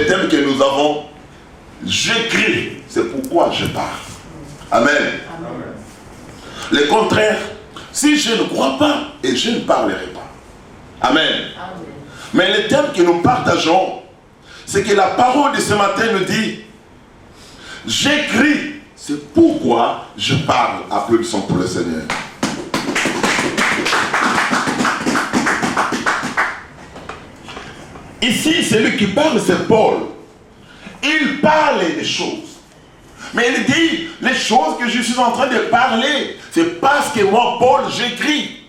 thème que nous avons, j'écris, c'est pourquoi je parle. Amen. Amen. Le contraire, si je ne crois pas, et je ne parlerai pas. Amen. Amen. Mais le thème que nous partageons, c'est que la parole de ce matin nous dit, j'écris, c'est pourquoi je parle. Applaudissons pour le Seigneur. Ici, celui qui parle, c'est Paul. Il parle des choses. Mais il dit, les choses que je suis en train de parler, c'est parce que moi, Paul, j'écris.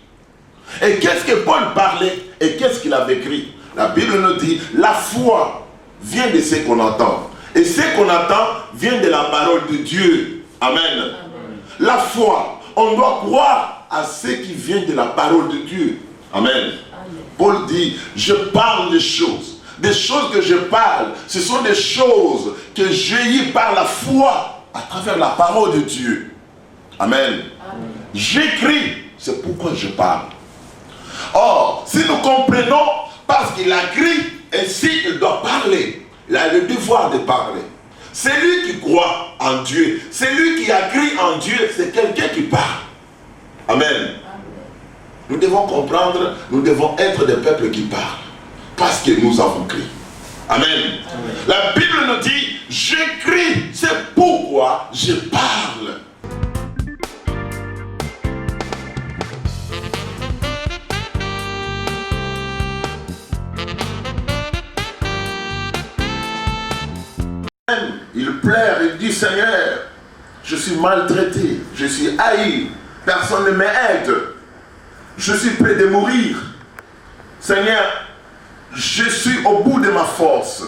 Et qu'est-ce que Paul parlait? Et qu'est-ce qu'il avait écrit? La Bible nous dit, la foi vient de ce qu'on entend. Et ce qu'on entend vient de la parole de Dieu. Amen. Amen. La foi, on doit croire à ce qui vient de la parole de Dieu. Amen. Amen. Paul dit, je parle des choses. Des choses que je parle, ce sont des choses que j'ai eues par la foi à travers la parole de Dieu. Amen. Amen. J'écris, c'est pourquoi je parle. Or, si nous comprenons, parce qu'il a écrit, et s'il doit parler, il a le devoir de parler. C'est lui qui croit en Dieu. C'est lui qui a écrit en Dieu. C'est quelqu'un qui parle. Amen. Amen. Nous devons comprendre, nous devons être des peuples qui parlent. Parce que nous avons écrit. Amen. Amen. La Bible nous dit, j'écris, c'est pourquoi je parle. Il pleure, il dit, Seigneur, je suis maltraité, je suis haï, personne ne m'aide, je suis prêt de mourir. Seigneur, je suis au bout de ma force.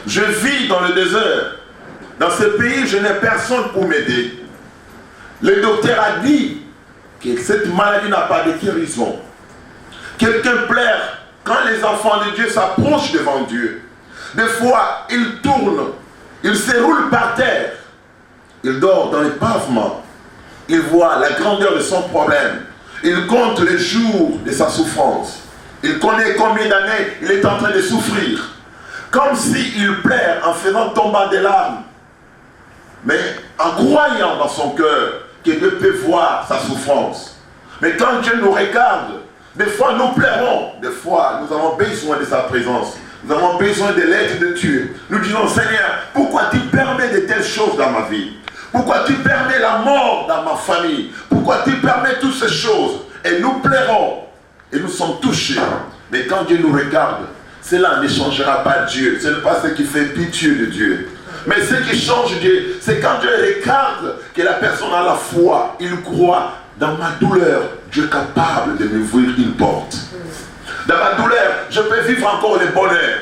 Je vis dans le désert. Dans ce pays, je n'ai personne pour m'aider. Le docteur a dit que cette maladie n'a pas de guérison. Quelqu'un pleure quand les enfants de Dieu s'approchent devant Dieu. Des fois, il tourne, il se roule par terre. Il dort dans les pavements. Il voit la grandeur de son problème. Il compte les jours de sa souffrance. Il connaît combien d'années il est en train de souffrir. Comme s'il pleure en faisant tomber des larmes. Mais en croyant dans son cœur que Dieu peut voir sa souffrance. Mais quand Dieu nous regarde, des fois nous pleurons. Des fois nous avons besoin de sa présence. Nous avons besoin de l'aide de Dieu. Nous disons, Seigneur, pourquoi tu permets de telles choses dans ma vie? Pourquoi tu permets la mort dans ma famille? Pourquoi tu permets toutes ces choses? Et nous pleurons. Et nous sommes touchés. Mais quand Dieu nous regarde, cela ne changera pas Dieu. Ce n'est pas ce qui fait pitié de Dieu. Mais ce qui change Dieu, c'est quand Dieu regarde que la personne a la foi. Il croit, dans ma douleur, Dieu est capable de m'ouvrir une porte. Dans ma douleur, je peux vivre encore le bonheur.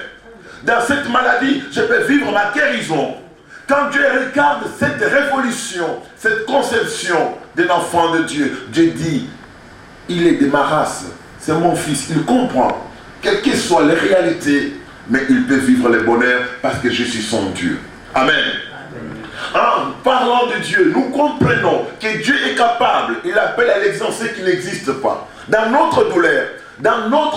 Dans cette maladie, je peux vivre ma guérison. Quand Dieu regarde cette révolution, cette conception d'un enfant de Dieu, Dieu dit, il est de ma race. C'est mon fils, il comprend, quelles que soient les réalités, mais il peut vivre le bonheur parce que je suis son Dieu. Amen. En parlant de Dieu, nous comprenons que Dieu est capable. Il appelle à l'existence ce qui n'existe pas. Dans notre douleur, dans nos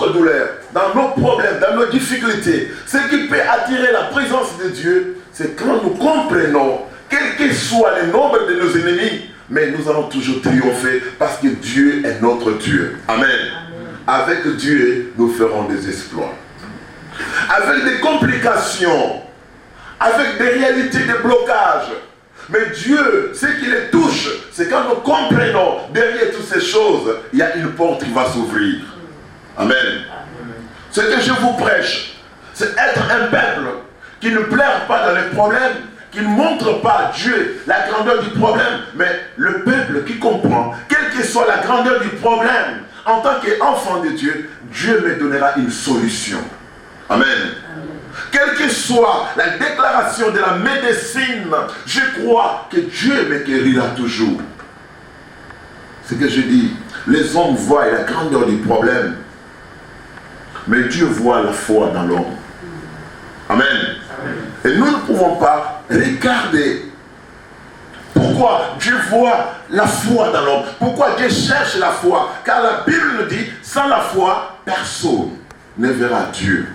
problèmes, dans nos difficultés, ce qui peut attirer la présence de Dieu, c'est quand nous comprenons, quel que soit le nombre de nos ennemis, mais nous allons toujours triompher parce que Dieu est notre Dieu. Amen. Avec Dieu, nous ferons des exploits. Avec des complications, avec des réalités de blocage. Mais Dieu, ce qui les touche, c'est quand nous comprenons, derrière toutes ces choses, il y a une porte qui va s'ouvrir. Amen. Ce que je vous prêche, c'est être un peuple qui ne pleure pas dans les problèmes, qui ne montre pas à Dieu la grandeur du problème, mais le peuple qui comprend, quelle que soit la grandeur du problème, en tant qu'enfant de Dieu, Dieu me donnera une solution. Amen. Amen. Quelle que soit la déclaration de la médecine, je crois que Dieu me guérira toujours. Ce que je dis, les hommes voient la grandeur du problème, mais Dieu voit la foi dans l'homme. Amen. Amen. Et nous ne pouvons pas regarder pourquoi Dieu voit la foi dans l'homme. Pourquoi Dieu cherche la foi. Car la Bible nous dit, sans la foi, personne ne verra Dieu.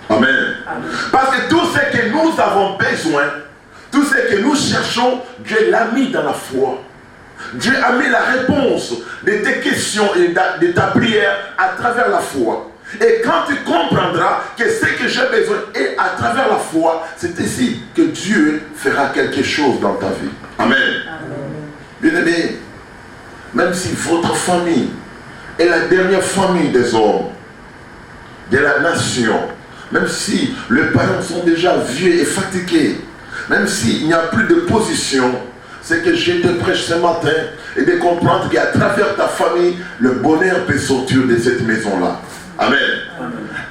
Amen. Parce que tout ce que nous avons besoin, tout ce que nous cherchons, Dieu l'a mis dans la foi. Dieu a mis la réponse de tes questions et de ta prière à travers la foi. Et quand tu comprendras que ce que j'ai besoin est à travers la foi, c'est ici que Dieu fera quelque chose dans ta vie. Amen. Bien-aimés, même si votre famille est la dernière famille des hommes, de la nation, même si les parents sont déjà vieux et fatigués, même s'il n'y a plus de position, c'est que je te prêche ce matin et de comprendre qu'à travers ta famille, le bonheur peut sortir de cette maison-là. Amen.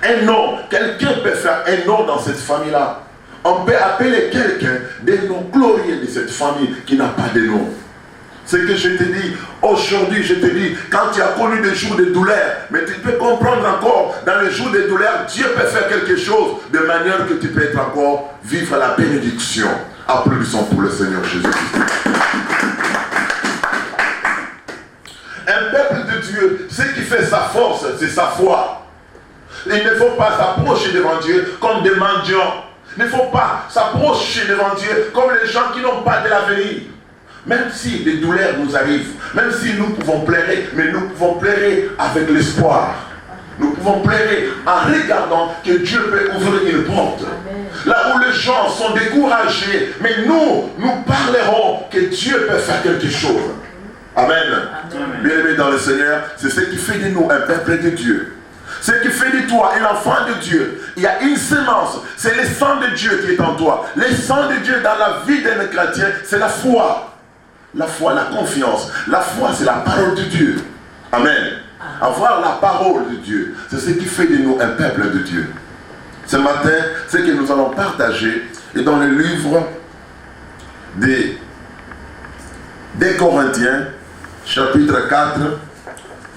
Un nom, quelqu'un peut faire un nom dans cette famille-là. On peut appeler quelqu'un des noms glorieux de cette famille qui n'a pas de nom. Ce que je te dis, aujourd'hui je te dis, quand tu as connu des jours de douleur, mais tu peux comprendre encore, dans les jours de douleur, Dieu peut faire quelque chose de manière que tu peux être encore, vivre la bénédiction. Applaudissons pour le Seigneur Jésus-Christ. Un peuple de Dieu, ce qui fait sa force, c'est sa foi. Il ne faut pas s'approcher devant Dieu comme des mendiants. Il ne faut pas s'approcher devant Dieu comme les gens qui n'ont pas de l'avenir. Même si des douleurs nous arrivent, même si nous pouvons pleurer, mais nous pouvons pleurer avec l'espoir. Nous pouvons pleurer en regardant que Dieu peut ouvrir une porte. Là où les gens sont découragés, mais nous parlerons que Dieu peut faire quelque chose. Amen. Bien-aimés dans le Seigneur, c'est ce qui fait de nous un peuple de Dieu. Ce qui fait de toi un enfant de Dieu. Il y a une semence, c'est le sang de Dieu qui est en toi. Le sang de Dieu dans la vie d'un chrétien, c'est la foi. La foi, la confiance. La foi, c'est la parole de Dieu. Amen. Avoir la parole de Dieu, c'est ce qui fait de nous un peuple de Dieu. Ce matin, ce que nous allons partager est dans le livre des Corinthiens, chapitre 4,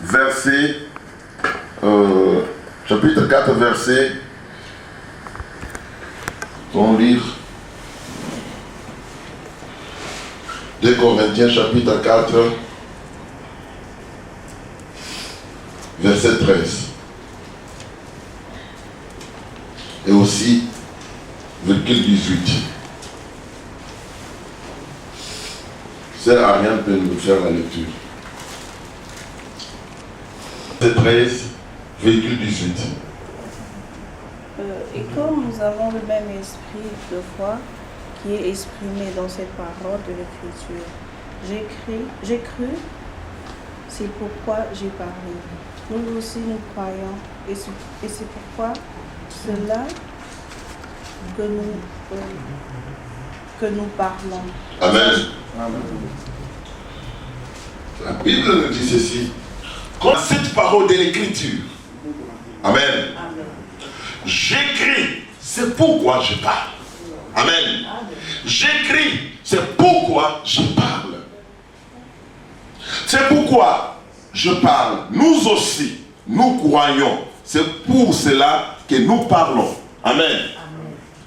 verset... chapitre 4, verset... On lire... 2 Corinthiens chapitre 4, verset 13. Et aussi, virgule 18. Sœur Ariane peut nous faire la lecture. Verset 13, virgule 18. Et comme nous avons le même esprit de foi, qui est exprimé dans cette parole de l'Écriture. J'ai cru, c'est pourquoi j'ai parlé. Nous aussi nous croyons, et c'est pourquoi cela que nous parlons. Amen. La Bible nous dit ceci. Comme cette parole de l'Écriture. Amen. J'écris, c'est pourquoi je parle. Amen. J'écris, c'est pourquoi je parle. C'est pourquoi je parle. Nous aussi, nous croyons. C'est pour cela que nous parlons. Amen.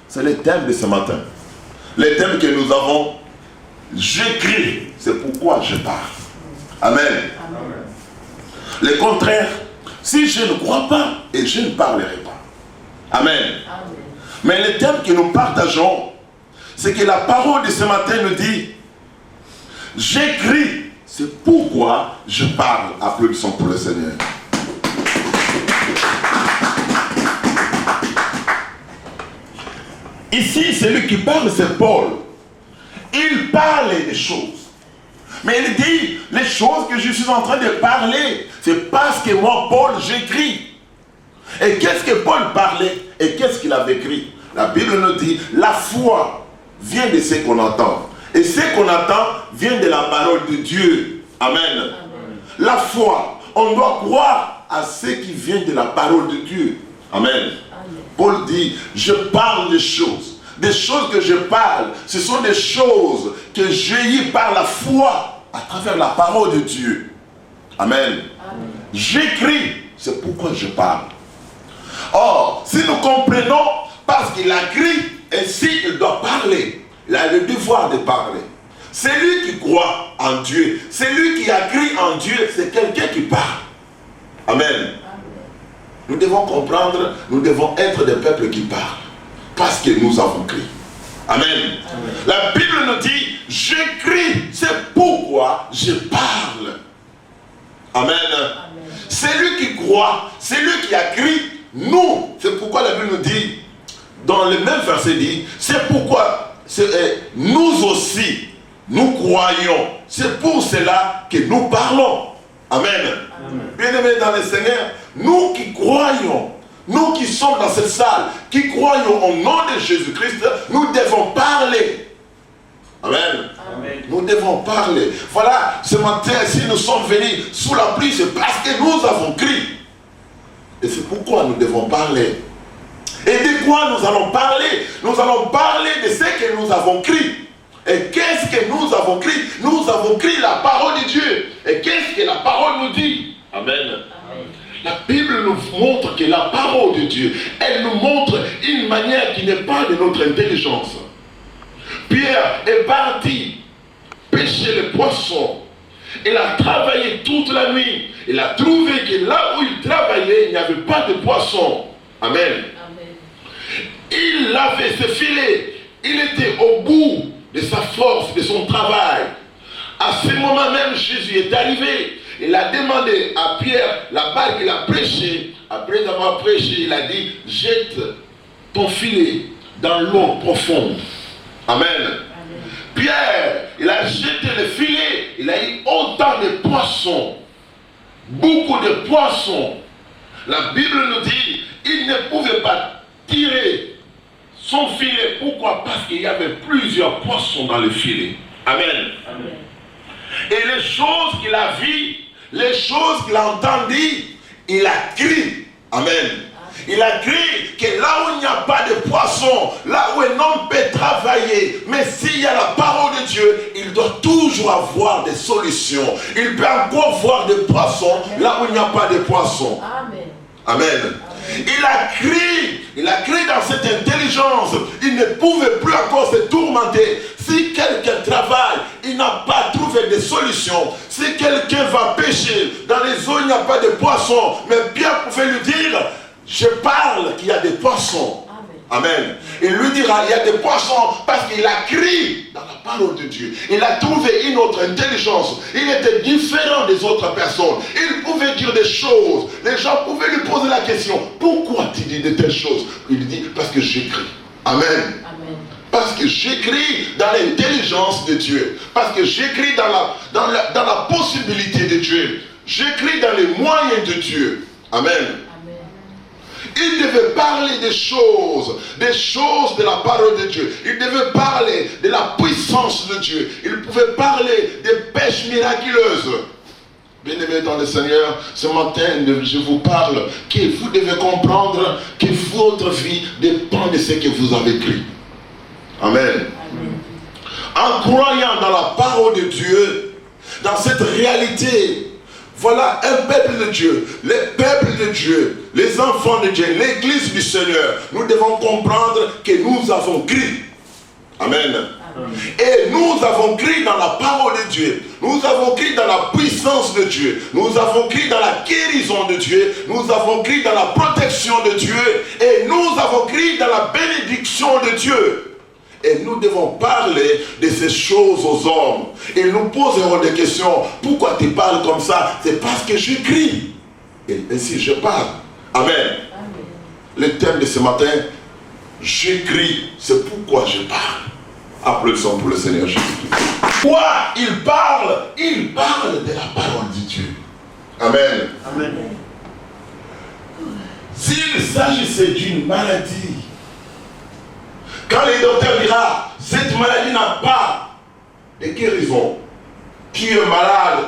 C'est le thème de ce matin. Le thème que nous avons, j'écris, c'est pourquoi je parle. Amen. Le contraire, si je ne crois pas, et je ne parlerai pas. Amen. Mais le thème que nous partageons, c'est que la parole de ce matin nous dit, j'écris, c'est pourquoi je parle. Applaudissons pour le Seigneur. Ici, celui qui parle, c'est Paul. Il parle des choses. Mais il dit, les choses que je suis en train de parler, c'est parce que moi, Paul, j'écris. Et qu'est-ce que Paul parlait et qu'est-ce qu'il avait écrit? La Bible nous dit, la foi vient de ce qu'on entend. Et ce qu'on entend vient de la parole de Dieu. Amen. Amen. La foi, on doit croire à ce qui vient de la parole de Dieu. Amen. Amen. Paul dit, je parle des choses. Des choses que je parle, ce sont des choses que j'ai eues par la foi à travers la parole de Dieu. Amen. Amen. J'écris, c'est pourquoi je parle. Or, si nous comprenons, parce qu'il a écrit, et s'il doit parler, il a le devoir de parler. Celui qui croit en Dieu, celui qui a écrit en Dieu, c'est quelqu'un qui parle. Amen. Nous devons comprendre, nous devons être des peuples qui parlent. Parce que nous avons crié. Amen. Amen. La Bible nous dit, j'écris, c'est pourquoi je parle. Amen. Amen. C'est lui qui croit, c'est lui qui a crié. Nous, c'est pourquoi la Bible nous dit, dans le même verset dit, c'est pourquoi nous aussi, nous croyons. C'est pour cela que nous parlons. Amen. Amen. Bien-aimés dans le Seigneur, nous qui croyons, nous qui sommes dans cette salle, qui croyons au nom de Jésus-Christ, nous devons parler. Amen. Amen. Nous devons parler. Voilà, ce matin, si nous sommes venus sous la pluie, c'est parce que nous avons crié. Et c'est pourquoi nous devons parler. Et de quoi nous allons parler? Nous allons parler de ce que nous avons crié. Et qu'est-ce que nous avons crié? Nous avons crié la parole de Dieu. Et qu'est-ce que la parole nous dit? Amen. Amen. La Bible nous montre que la parole de Dieu, elle nous montre une manière qui n'est pas de notre intelligence. Pierre est parti pêcher les poissons. Il a travaillé toute la nuit. Il a trouvé que là où il travaillait, il n'y avait pas de poissons. Amen. Amen. Il avait ses filets. Il était au bout de sa force, de son travail. À ce moment même, Jésus est arrivé. Il a demandé à Pierre la barque qu'il a prêchée. Après avoir prêché, il a dit, jette ton filet dans l'eau profonde. Amen. Amen. Pierre, il a jeté le filet. Il a eu autant de poissons. Beaucoup de poissons. La Bible nous dit, il ne pouvait pas tirer son filet. Pourquoi? Parce qu'il y avait plusieurs poissons dans le filet. Amen. Amen. Et les choses qu'il a vues, les choses qu'il a entendues, il a crié. Amen. Il a crié que là où il n'y a pas de poisson, là où un homme peut travailler, mais s'il y a la parole de Dieu, il doit toujours avoir des solutions. Il peut encore voir des poissons là où il n'y a pas de poisson. Amen. Amen. Il a crié dans cette intelligence. Il ne pouvait plus encore se tourmenter. Si quelqu'un travaille, il n'a pas trouvé de solution. Si quelqu'un va pêcher, dans les eaux il n'y a pas de poissons, mais Pierre pouvait lui dire, je parle qu'il y a des poissons. Amen. Amen. Il lui dira, il y a des poissons parce qu'il a crié dans la parole de Dieu. Il a trouvé une autre intelligence. Il était différent des autres personnes. Il pouvait dire des choses. Les gens pouvaient lui poser la question, pourquoi tu dis de telles choses? Il dit, parce que j'écris. Amen. Amen. Parce que j'écris dans l'intelligence de Dieu. Parce que j'écris dans la possibilité de Dieu. J'écris dans les moyens de Dieu. Amen. Il devait parler des choses de la parole de Dieu. Il devait parler de la puissance de Dieu. Il pouvait parler des pêches miraculeuses. Bien-aimés dans le Seigneur, ce matin, je vous parle que vous devez comprendre que votre vie dépend de ce que vous avez écrit. Amen. Amen. En croyant dans la parole de Dieu, dans cette réalité, voilà un peuple de Dieu, les peuples de Dieu, les enfants de Dieu, l'église du Seigneur. Nous devons comprendre que nous avons crié. Amen. Amen. Et nous avons crié dans la parole de Dieu. Nous avons crié dans la puissance de Dieu. Nous avons crié dans la guérison de Dieu. Nous avons crié dans la protection de Dieu. Et nous avons crié dans la bénédiction de Dieu. Et nous devons parler de ces choses aux hommes. Ils nous poseront des questions. Pourquoi tu parles comme ça? C'est parce que j'écris. Et ainsi je parle. Amen. Amen. Le thème de ce matin, j'écris. C'est pourquoi je parle. Applaudissons pour le Seigneur Jésus-Christ. Pourquoi il parle? Il parle de la parole de Dieu. Amen. Amen. S'il s'agissait d'une maladie, quand le docteur dira, cette maladie n'a pas de guérison, tu es malade,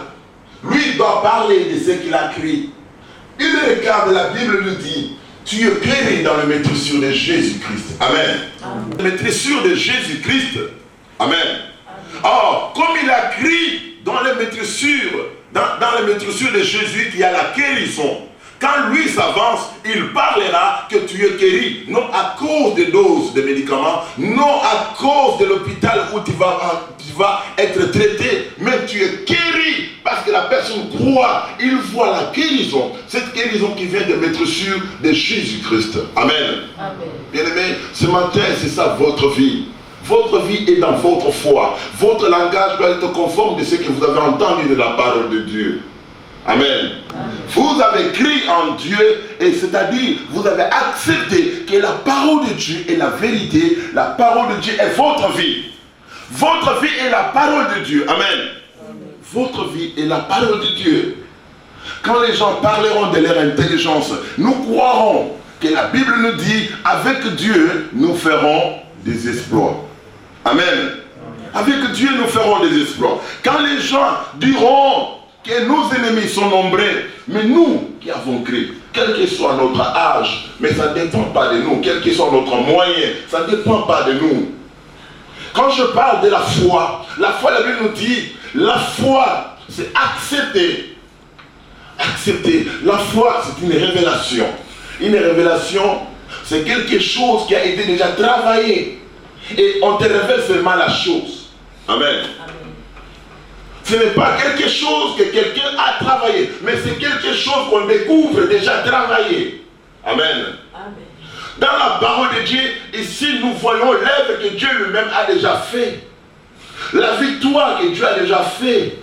lui doit parler de ce qu'il a écrit. Il regarde, la Bible nous dit, tu es guéri dans le métrissure de Jésus-Christ. Amen. Amen. Le métrissure de Jésus-Christ. Amen. Or, comme il a écrit dans le métrissure, dans le métrissure de Jésus, qu'il y a la guérison. Quand lui s'avance, il parlera que tu es guéri, non à cause des doses de médicaments, non à cause de l'hôpital où tu vas être traité, mais tu es guéri Parce que la personne croit, il voit la guérison. Cette guérison qui vient de mettre sur de Jésus-Christ. Amen. Amen. Bien-aimés, ce matin, c'est ça votre vie. Votre vie est dans votre foi. Votre langage doit être conforme de ce que vous avez entendu de la parole de Dieu. Amen. Amen. Vous avez cru en Dieu, et c'est-à-dire, vous avez accepté que la parole de Dieu est la vérité. La parole de Dieu est votre vie. Votre vie est la parole de Dieu. Amen. Amen. Votre vie est la parole de Dieu. Quand les gens parleront de leur intelligence, nous croirons que la Bible nous dit, avec Dieu, nous ferons des exploits. Amen. Avec Dieu, nous ferons des exploits. Quand les gens diront que nos ennemis sont nombreux, mais nous qui avons cru, quel que soit notre âge, mais ça ne dépend pas de nous, quel que soit notre moyen, ça ne dépend pas de nous. Quand je parle de la foi, la Bible nous dit, la foi, c'est accepter. Accepter. La foi, c'est une révélation. Une révélation, c'est quelque chose qui a été déjà travaillé. Et on te révèle seulement la chose. Amen. Amen. Ce n'est pas quelque chose que quelqu'un a travaillé, mais c'est quelque chose qu'on découvre déjà travaillé. Amen. Amen. Dans la parole de Dieu, ici nous voyons l'œuvre que Dieu lui-même a déjà fait. La victoire que Dieu a déjà fait.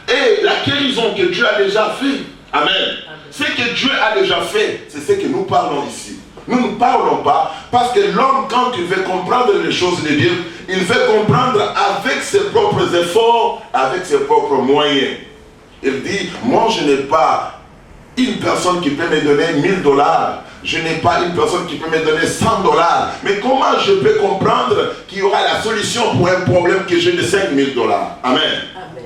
Et la guérison que Dieu a déjà fait. Amen. Amen. Ce que Dieu a déjà fait, c'est ce que nous parlons ici. Nous ne parlons pas parce que l'homme, quand il veut comprendre les choses de Dieu, il veut comprendre avec ses propres efforts, avec ses propres moyens. Il dit, moi je n'ai pas une personne qui peut me donner 1000 $. Je n'ai pas une personne qui peut me donner 100 $. Mais comment je peux comprendre qu'il y aura la solution pour un problème que j'ai de 5000 $? Amen. Amen.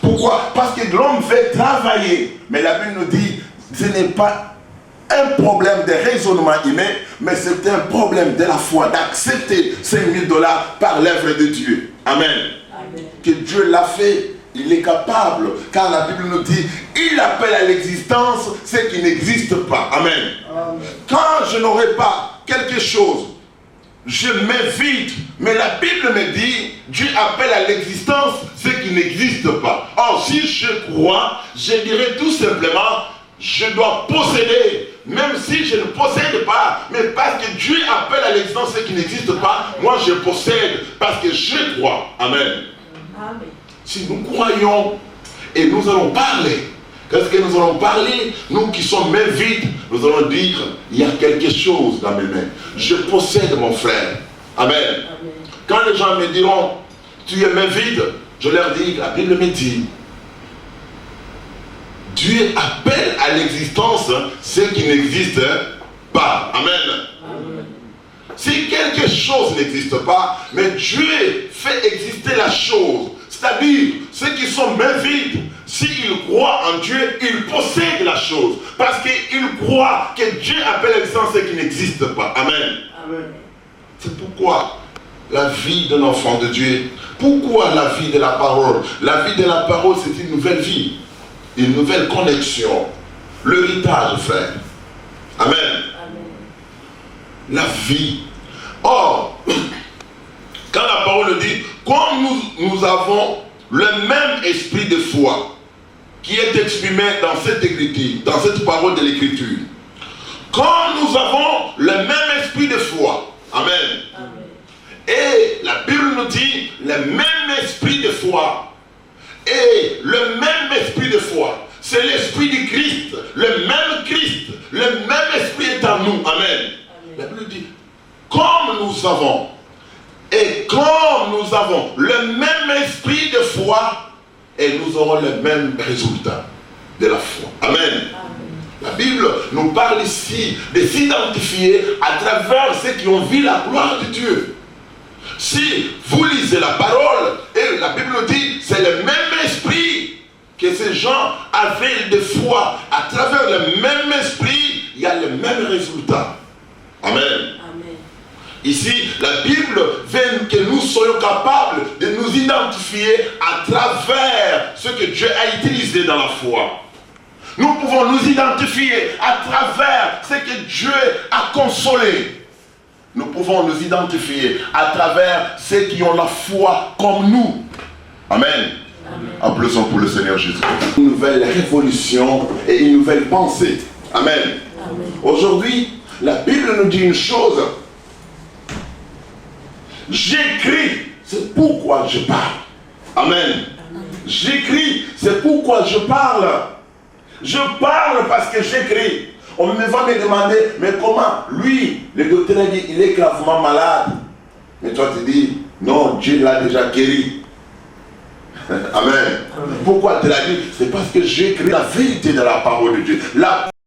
Pourquoi? Parce que l'homme veut travailler. Mais la Bible nous dit, ce n'est pas un problème de raisonnement humain, mais c'est un problème de la foi, d'accepter 5000 $ par l'œuvre de Dieu. Amen. Amen. Que Dieu l'a fait, il est capable, car la Bible nous dit, il appelle à l'existence ce qui n'existe pas. Amen. Amen. Quand je n'aurai pas quelque chose, je m'invite, mais la Bible me dit, Dieu appelle à l'existence ce qui n'existe pas. Or, si je crois, je dirais tout simplement, je dois posséder, même si je ne possède pas, mais parce que Dieu appelle à l'existence ce qui n'existe pas, moi je possède, parce que je crois. Amen. Amen. Si nous croyons, et nous allons parler, qu'est-ce que nous allons parler? Nous qui sommes mains vides, nous allons dire, il y a quelque chose dans mes mains. Je possède mon frère. Amen. Amen. Quand les gens me diront, tu es main vide, je leur dis, la Bible me dit, Dieu appelle à l'existence ce qui n'existe pas. Amen. Amen. Si quelque chose n'existe pas, mais Dieu fait exister la chose. C'est-à-dire, ceux qui sont mains vides, s'ils croient en Dieu, ils possèdent la chose. Parce qu'ils croient que Dieu appelle à l'existence ce qui n'existe pas. Amen. Amen. C'est pourquoi la vie d'un enfant de Dieu, pourquoi la vie de la parole? La vie de la parole, c'est une nouvelle vie. Une nouvelle connexion. L'héritage, frère. Amen. Amen. La vie. Or, quand la parole dit, comme nous avons le même esprit de foi qui est exprimé dans cette écriture, dans cette parole de l'écriture, quand nous avons le même esprit de foi, amen. Amen. Et la Bible nous dit, le même esprit de foi. Et le même esprit de foi, c'est l'esprit du Christ, le même esprit est en nous. Amen. Amen. La Bible dit, comme nous avons le même esprit de foi, et nous aurons le même résultat de la foi. Amen. Amen. La Bible nous parle ici de s'identifier à travers ceux qui ont vu la gloire de Dieu. Si vous lisez la parole, et la Bible nous dit, c'est le même esprit que ces gens avaient de foi. À travers le même esprit, il y a le même résultat. Amen. Amen. Ici, la Bible veut que nous soyons capables de nous identifier à travers ce que Dieu a utilisé dans la foi. Nous pouvons nous identifier à travers ce que Dieu a consolé. Nous pouvons nous identifier à travers ceux qui ont la foi comme nous. Amen. Applaudissons pour le Seigneur Jésus. Une nouvelle révolution et une nouvelle pensée. Amen. Aujourd'hui, la Bible nous dit une chose. J'écris, c'est pourquoi je parle. Amen. J'écris, c'est pourquoi je parle. Je parle parce que j'écris. On va me demander, mais comment? Lui, le docteur a dit, il est gravement malade. Mais toi tu dis, non, Dieu l'a déjà guéri. Amen. Pourquoi tu l'as dit? C'est parce que j'écris la vérité de la parole de Dieu.